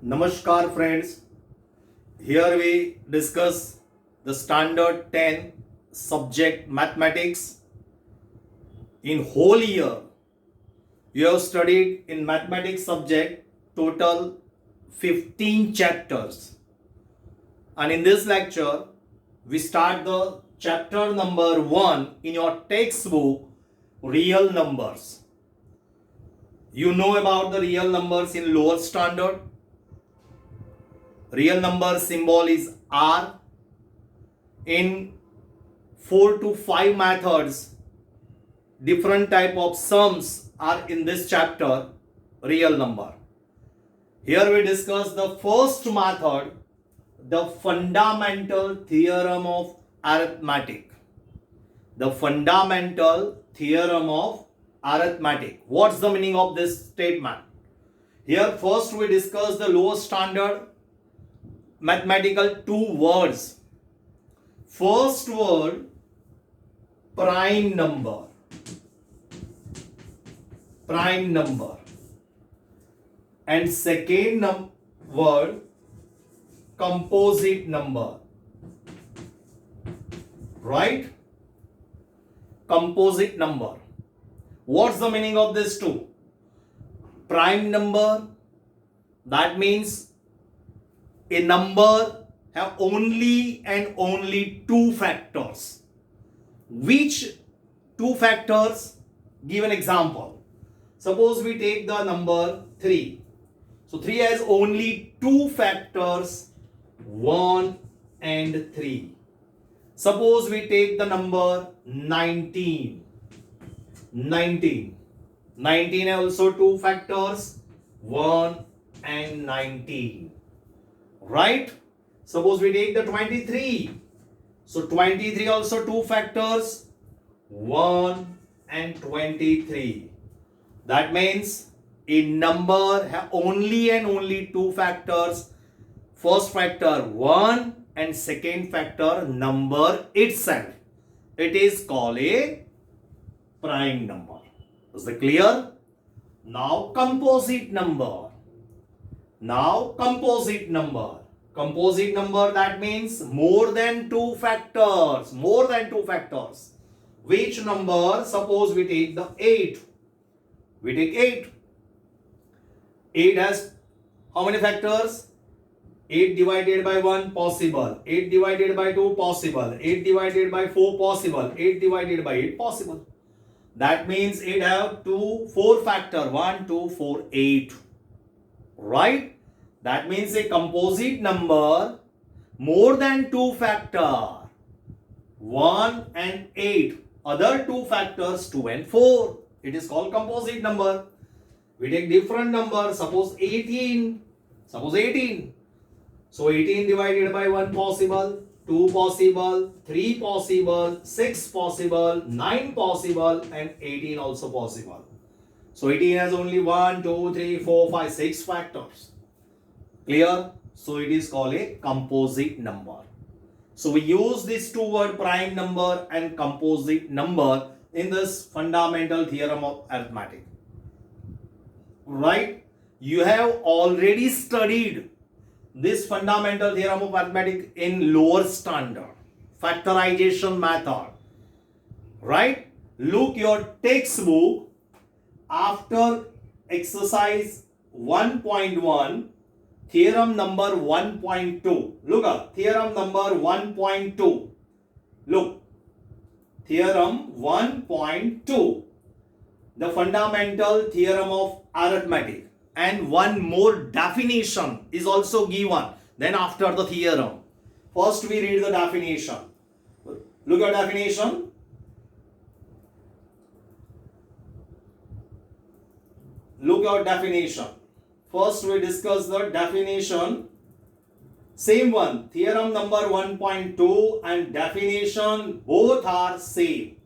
Namaskar friends, here we discuss the standard 10 subject mathematics. In whole year, you have studied in mathematics subject total 15 chapters. And in this lecture, we start the chapter number 1 in your textbook, real numbers. You know about the real numbers in lower standard. Real number symbol is R. In 4 to 5 methods, different type of sums are in this chapter, real number. Here we discuss the first method, the fundamental theorem of arithmetic. The fundamental theorem of arithmetic. What's the meaning of this statement? Here first we discuss the lower standard mathematical two words. First word, prime number. Prime number. And second word, composite number. Right? Composite number. What's the meaning of this two? Prime number, that means a number have only and only two factors. Which two factors? Give an example. Suppose we take the number 3. So 3 has only two factors, 1 and 3. Suppose we take the number 19. 19 has also two factors, 1 and 19. Right? Suppose we take the 23. So 23 also two factors, 1 and 23. That means a number have only and only two factors. First factor 1 and second factor number itself. It is called a prime number. Is it clear? Now composite number. Composite number, that means more than two factors. Which number? Suppose we take the 8. We take 8. 8 has how many factors? 8 divided by 1 possible. 8 divided by 2 possible. 8 divided by 4 possible. 8 divided by 8 possible. That means it have 4 factor. 1, 2, 4, 8. Right? That means a composite number more than two factor. 1 and 8. Other two factors 2 and 4. It is called composite number. We take different number. Suppose 18. So 18 divided by 1 possible, 2 possible, 3 possible, 6 possible, 9 possible and 18 also possible. So 18 has only 1, 2, 3, 4, 5, 6 factors. Clear? So it is called a composite number. So we use these two words, prime number and composite number, in this fundamental theorem of arithmetic. Right? You have already studied this fundamental theorem of arithmetic in lower standard, factorization method. Right? Look your textbook after exercise 1.1, theorem number 1.2. Look up, theorem number 1.2. Look, theorem 1.2, the fundamental theorem of arithmetic, and one more definition is also given. Then after the theorem, first we read the definition. Look at definition. Look at definition. First we discuss the definition. Same one, theorem number 1.2 and definition, both are same.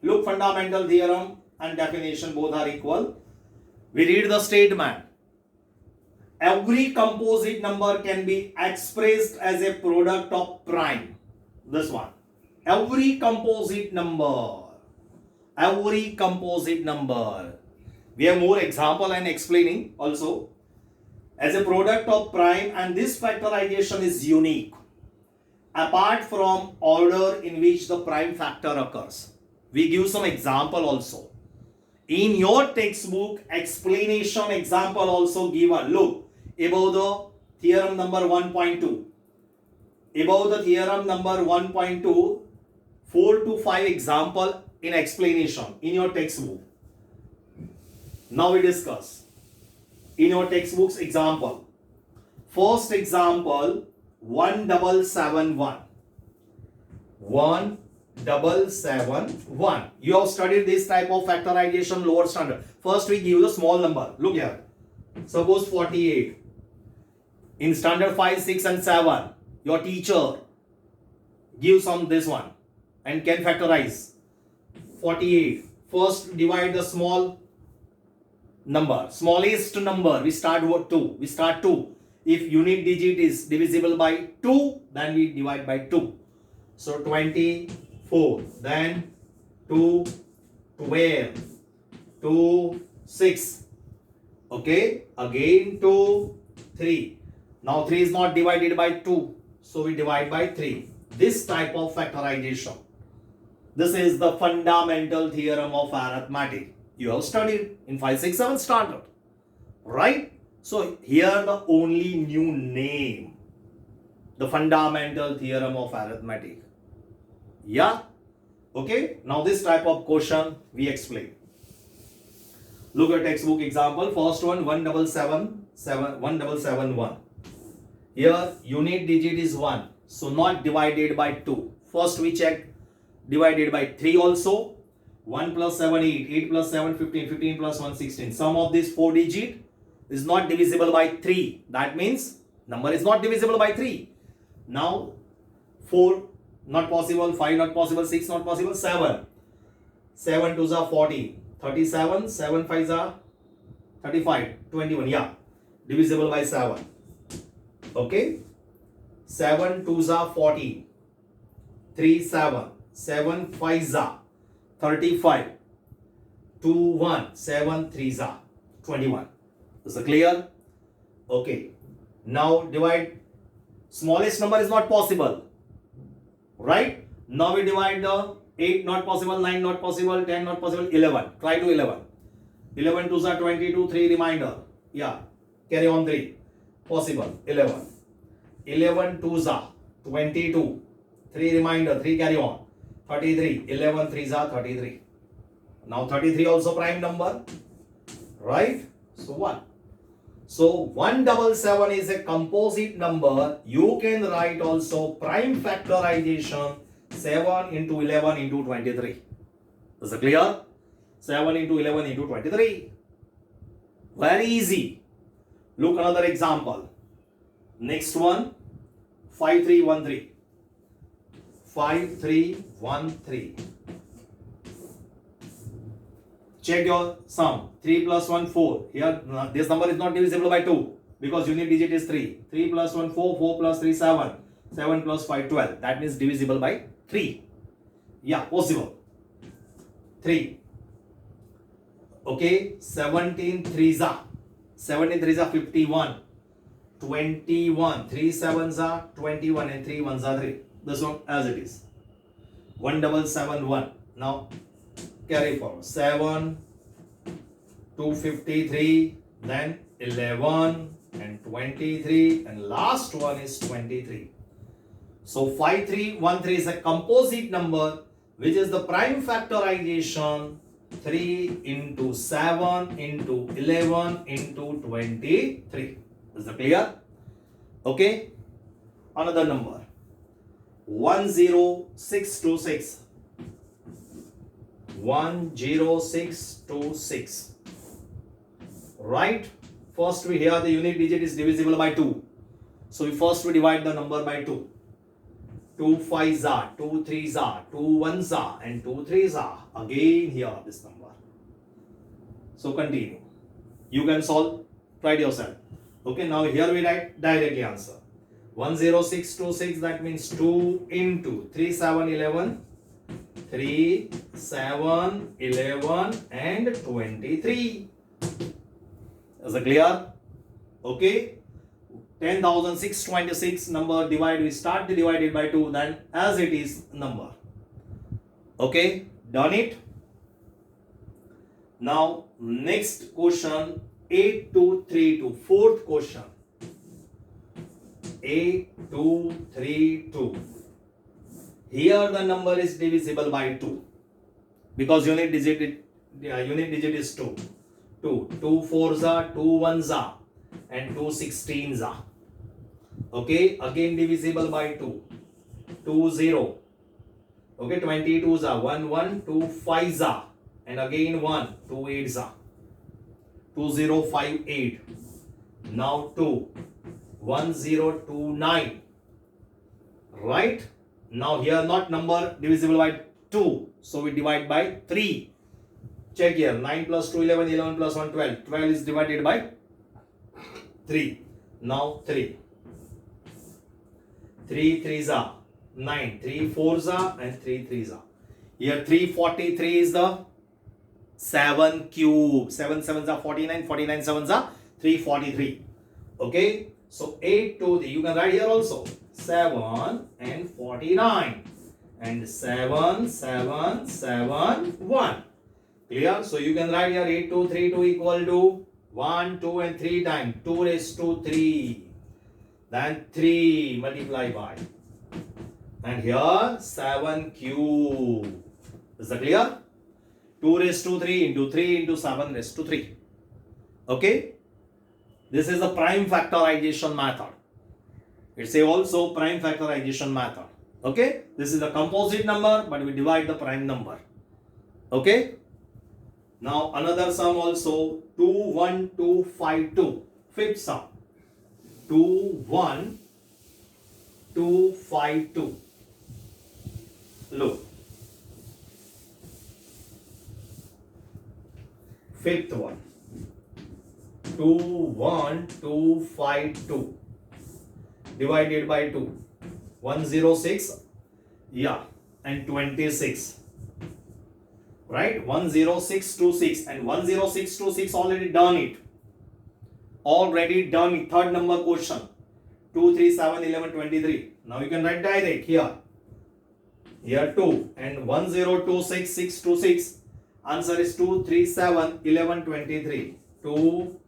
Look, fundamental theorem and definition both are equal. We read the statement. Every composite number can be expressed as a product of prime. This one. Every composite number We have more example and explaining also. As a product of prime, and this factorization is unique apart from order in which the prime factor occurs. We give some example also. In your textbook, explanation example also given. Look, above the theorem number 1.2. Above the theorem number 1.2, 4 to 5 example in explanation in your textbook. Now we discuss. In your textbook's example. First example, 1771. 1771. You have studied this type of factorization lower standard. First we give the small number. Look here. Suppose 48. In standard 5, 6 and 7, your teacher gives some this one and can factorize 48. First divide the small number, smallest number, we start with 2. We start 2. If unit digit is divisible by 2, then we divide by 2. So 24, then 2, 12, 2, 6. Okay, again 2, 3. Now 3 is not divided by 2, so we divide by 3. This type of factorization. This is the fundamental theorem of arithmetic. You have studied in 5, 6, 7 standard. Right? So here the only new name. The fundamental theorem of arithmetic. Yeah? Okay? Now this type of question we explain. Look at textbook example. First one 1771. Here unit digit is 1. So not divided by 2. First we check divided by 3 also. 1 plus 7, 8. 8 plus 7, 15. 15 plus 1, 16. Sum of this 4 digit is not divisible by 3. That means number is not divisible by 3. Now 4 not possible, 5 not possible, 6 not possible, 7. 7 2s are 40. 37, 7 5s are 35. 21, yeah. Divisible by 7. Okay. 7 2s are 40. 3 7. 7 5s are 35. 2 1. 7 3s are 21. Is it clear? Okay. Now divide. Smallest number is not possible. Right? Now we divide the 8 not possible, 9 not possible, 10 not possible, 11. Try to 11. 11 2s are 22, 3 reminder. Yeah. Carry on 3. Possible. 11. 11 2s are 22. 3 reminder. 3 carry on. 33. 11 3s are 33. Now 33 also prime number. Right? So 1. So 177 is a composite number. You can write also prime factorization 7 into 11 into 23. Is it clear? 7 into 11 into 23. Very easy. Look another example. Next one 5313. 5313. Check your sum. 3 plus 1 4. Here this number is not divisible by 2 because unit digit is 3. 3 plus 1 4. 4 plus 3 7. 7 plus 5 12. That means divisible by 3. Yeah, possible. 3. Okay. 17 3s are 51. 21. 3 7s are 21 and 3 1s are 3. This one as it is. 1771. Now carry forward. 7 253, then 11 and 23, and last one is 23. So 5313 is a composite number which is the prime factorization 3 into 7 into 11 into 23. Is that clear? Okay. Another number 10626. 10626. Right? First we here the unit digit is divisible by 2. So first we divide the number by 2. 2 5s are, 2 3s are, 2 1s are, and 2 3s are. Again here this number. So continue. You can solve. Try it yourself. Okay, now here we write directly answer. 10626, that means 2 into 3 7 11. 3 7 11 and 23. Is it clear? Okay. 10,626 number divide, we start the divided by 2, then as it is number. Okay, done it. Now next question, 8232, fourth question. 8232. Here the number is divisible by 2 because unit digit is 2. 2 fours are, 2 ones are, and 2 16s are. Okay, again divisible by 2. 2 0. Okay, 22s are, 1 1, 2 5s are, and again 1, 2 8s are. 2 0 5 8. Now 2 1 0 2 9. Right? Now here not number divisible by 2, so we divide by 3. Check here, 9 plus 2 11, 11 plus 1 12. 12 is divided by 3. Now 3. 3 3s are 9, 3 4s are, and 3 3s are. Here 343 is the 7 cube. 7 7s are 49, 49 7s are 343. Okay, so 8 to the, you can write here also 7 and 49 and 7 7 7 1. Clear? So you can write here 8 2 3 2 equal to 1 2 and 3 times 2 raised to 3. Then 3 multiply by, and here 7 cube. Is that clear? 2 raised to 3 into 3 into 7 raised to 3. Okay? This is the prime factorization method. It's also prime factorization method. Okay? This is the composite number, but we divide the prime number. Okay? Now another sum also, 2 1 2 5 2. Fifth sum. 2 1 2 5 2. Look. Fifth one. 2 1 2 5 2 divided by 2. 106, yeah, and 26. Right? 10626 and 10626 already done it. Already done it. Third number question. 2 3 7 11 23. Now you can write direct here. Here 2 and 1026 626. Answer is 2 3 7 11 23. 2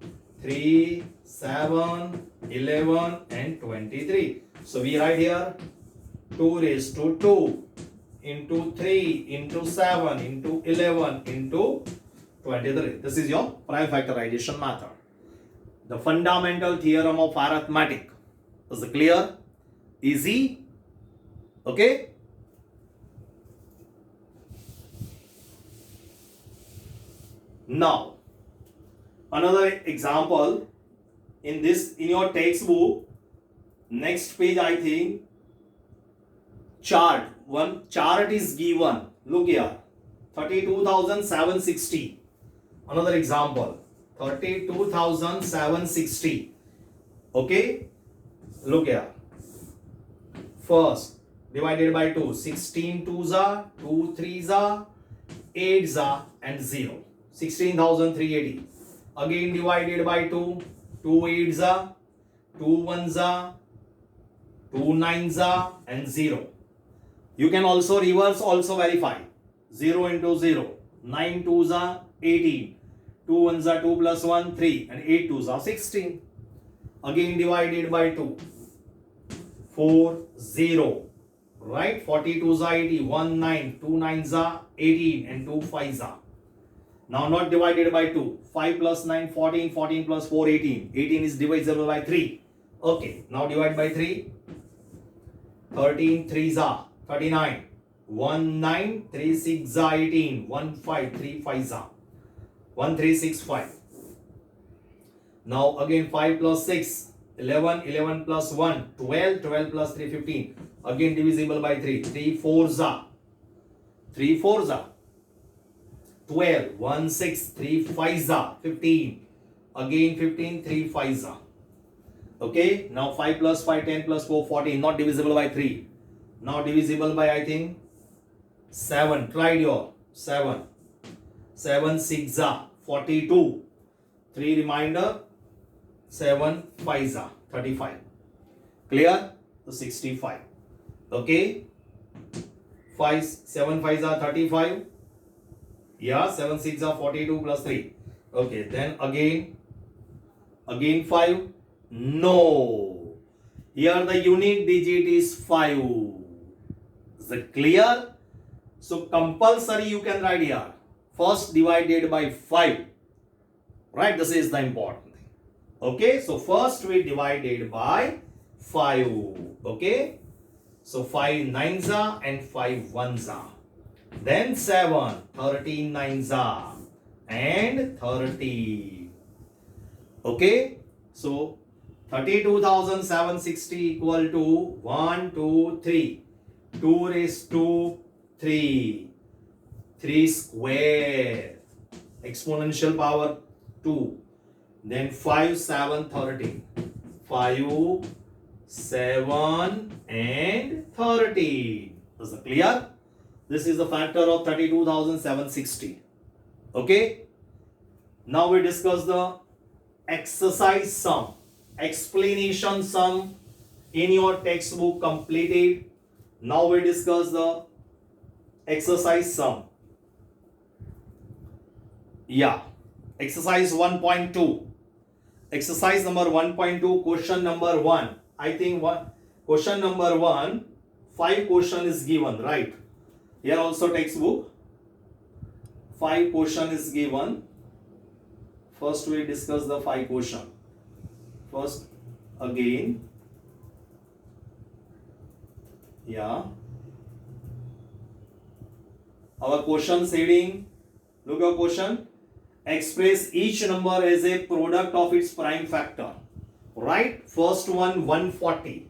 3 7 11 and 23. So we write here 2 raised to 2 into 3 into 7 into 11 into 23. This is your prime factorization method. The fundamental theorem of arithmetic. Is it clear? Easy? Okay? Now, another example in your textbook, next page I think, chart. One chart is given. Look here, 32,760. Another example, 32,760. Okay, look here. First, divided by 2. 16 2s are, 2 3s are, 8s are, and 0. 16,380. Again divided by 2. 2 8s are, 2 1s are, 2 9s are, and 0. You can also reverse, also verify. 0 into 0. 9 2s are 18. 2 1s are 2 plus 1 3, and 8 2s are 16. Again divided by 2. 4 0. Right? 42s are 80. 1 9. 2 9s are 18, and 2 5s are. Now not divided by 2. 5 plus 9 14. 14 plus 4 18. 18 is divisible by 3. Okay. Now divide by 3. 13 3s are 39. 1 9 3 6 are 18. 1 5 3 5s are 1 3 6 5. Now again 5 plus 6 11. 11 plus 1 12. 12 plus 3 15. Again divisible by 3. 3 4s are 12. 1 6 3 5s are 15. Again 15 3 5s are. Okay. Now 5 plus 5 10 plus 4 14. Not divisible by 3. Now divisible by I think 7. Tried your 7. 7 6 are 42. 3 remainder 7 5s are 35. Clear? So 65. Okay. 7 5s are 35. Yeah, 7 6 are 42 plus 3. Okay, then again 5. No. Here the unique digit is 5. Is it clear? So compulsory you can write here. First divided by 5. Right? This is the important thing. Okay. So first we divided by 5. Okay. So 5 9s are and 5 1s are. Then 7. 13 9s are and 30. Okay. So 32,760 equal to 1 2 3. 2 raised to 3. 3 square. Exponential power 2. Then 5 7 13. 5 7 and 13. Is it clear? This is the factor of 32,760. Okay. Now we discuss the exercise sum. Explanation sum in your textbook completed. Now we discuss the exercise sum. Yeah. Exercise 1.2. Exercise number 1.2, question number 1. I think question number 1, 5 question is given, right? Here also textbook. 5 question is given. First we discuss the 5 question. First again. Yeah. Our question heading. Look at question. Express each number as a product of its prime factor. Right? First one 140.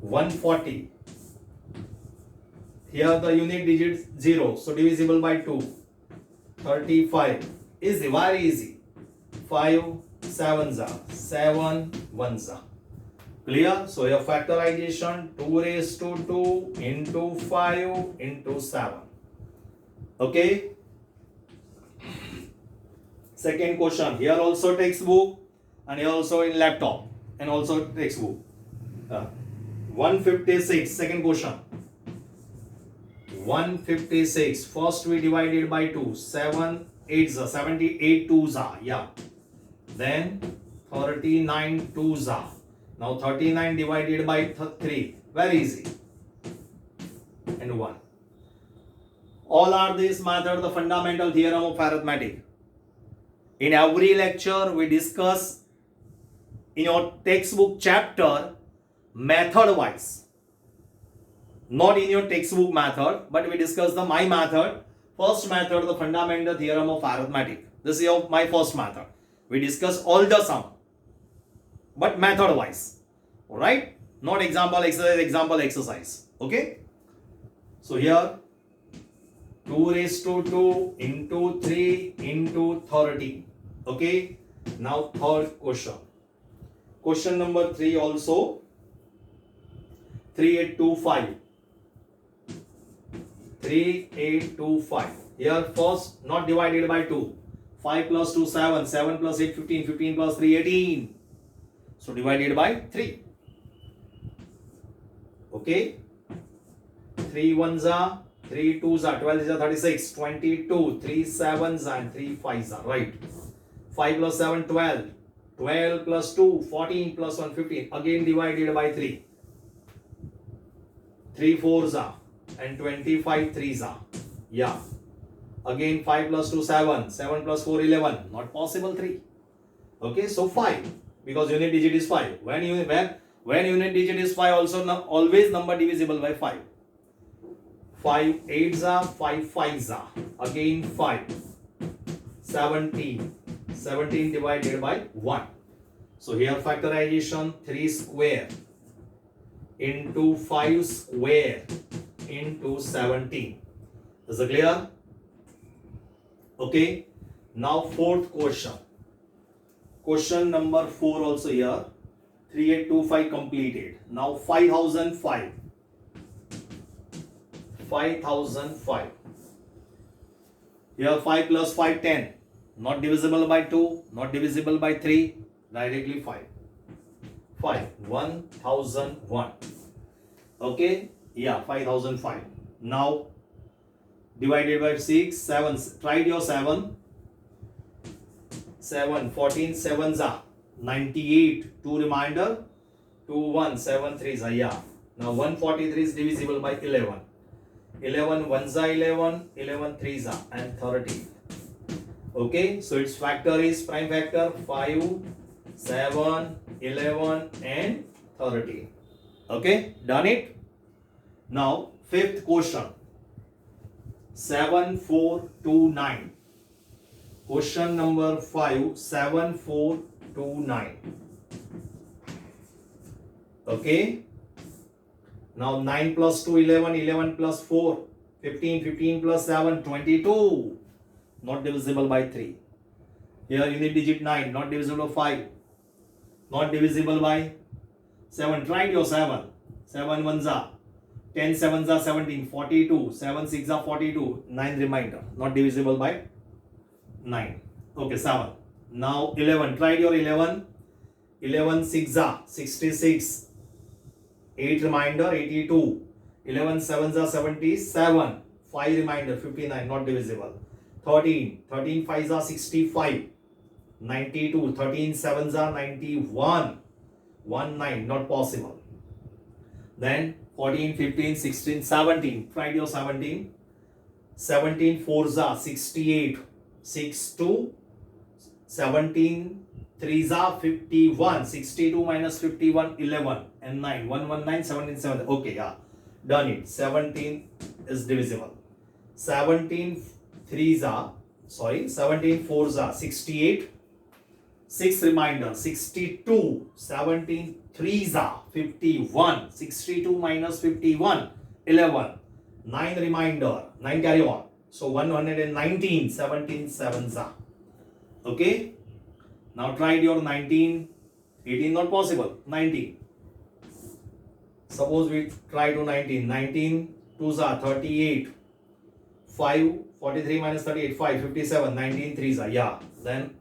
140. Here the unit digit 0. So divisible by 2. 35. Easy. Very easy. 5 7s are. 7 1s are. Clear? So your factorization 2 raised to 2 into 5 into 7. Okay. Second question. Here also textbook and here also in laptop and also textbook. 156. Second question. 156. First we divided by 2. 7 8s are. 78 2s are. Yeah. Then 39 2s are. Now 39 divided by 3. Very easy. And 1. All are these methods the fundamental theorem of arithmetic. In every lecture we discuss in your textbook chapter method wise. Not in your textbook method, but we discuss the my method. First method, the fundamental theorem of arithmetic. This is my first method. We discuss all the sum, but method wise. Alright? Not example exercise. Okay? So here 2 raised to 2 into 3 into 30. Okay? Now third question. Question number 3 also. 3825. 3825. Here first not divided by 2. 5 plus 2 7. 7 plus 8 15. 15 plus 3 18. So divided by 3. Okay? 3 1s are. 3 2s are. 12 is 36. 22. 3 7s and 3 5s are. Right. 5 plus 7 12. 12 plus 2 14 plus 1 15. Again divided by 3. 3 4s are. And 25 3s are. Yeah. Again 5 plus 2 7. 7 plus 4 11. Not possible 3. Okay. So 5. Because unit digit is 5. When unit digit is 5 also always number divisible by 5. 5 8s are. 5 5s are. Again 5. 17. 17 divided by 1. So here factorization 3 square into 5 square into 17. Is it clear? Okay. Now fourth question. Question number 4 also here. 3825 completed. Now 5005. 5005. Here 5 plus 5 10. not divisible by 2, not divisible by 3, directly 5. 1001. Okay, yeah, 5005. Now divided by 6, 7, tried your 7, 14, 7s are 98, 2 reminder, 2, 1, 7, 3s are, yeah. Now 143 is divisible by 11. 11 1s are 11, 11 3s are, and 13. Okay, so its factor is prime factor 5, 7, 11 and 13. Okay, done it. Now fifth question, 7429. Question number 5, 7429. Okay, now 9 plus 2 11, 11 plus 4 15, 15 plus 7 22, not divisible by 3. Here you need digit 9, not divisible by 5, not divisible by 7. Try your 7, 7 1s are 10, 7s are 17, 42, 7 6 are 42, 9 remainder, not divisible by 9. Okay, 7. Now 11, try your 11, 11 6 are 66, 8 remainder 82, 11 7s are 77, 5 remainder 59, not divisible. 13, 13 5s are 65, 92, 13 7s are 91, 19, not possible. Then 14, 15, 16, 17, try your 17, 17 4s are 68, 6 2, 17 3s are 51, 62 minus 51, 11 and 9, 119, 17 7. Okay, yeah, done it. 17 is divisible. 17 3s are, 17 4s are 68, 6 reminder 62, 17 3s are 51, 62 minus 51, 11, 9 reminder, 9 carry on. So 119, 17 7s are. Okay. Now try your 19, 18 not possible, 19. Suppose we try to 19, 19 2s are 38, 5, 43 minus 38, 5, 57, 19 3s are, yeah. Then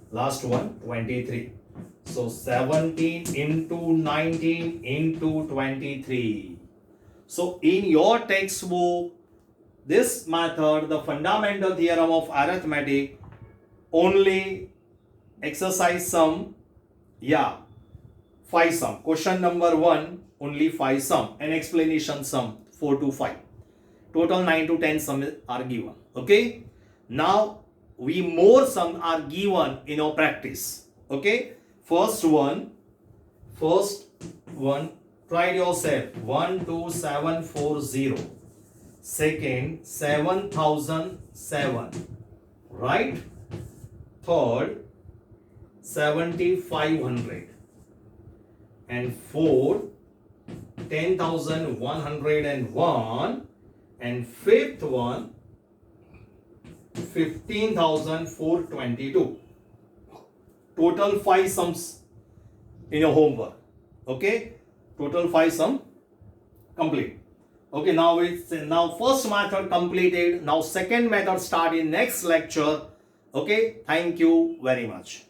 last one, 23. So 17 into 19 into 23. So in your textbook, this method, the fundamental theorem of arithmetic, only exercise sum, yeah, 5 sum. Question number 1, only 5 sum, and explanation sum 4 to 5. Total 9 to 10 sum are given. Okay. Now more sum are given in our practice. Okay. First one, try yourself. 12740. Second, 7007. Right. Third, 7500. And fourth, 10,101. And fifth one, 15,422. Total 5 sums in your homework. Okay, total 5 sum complete. Okay, now first method completed. Now second method start in next lecture. Okay, thank you very much.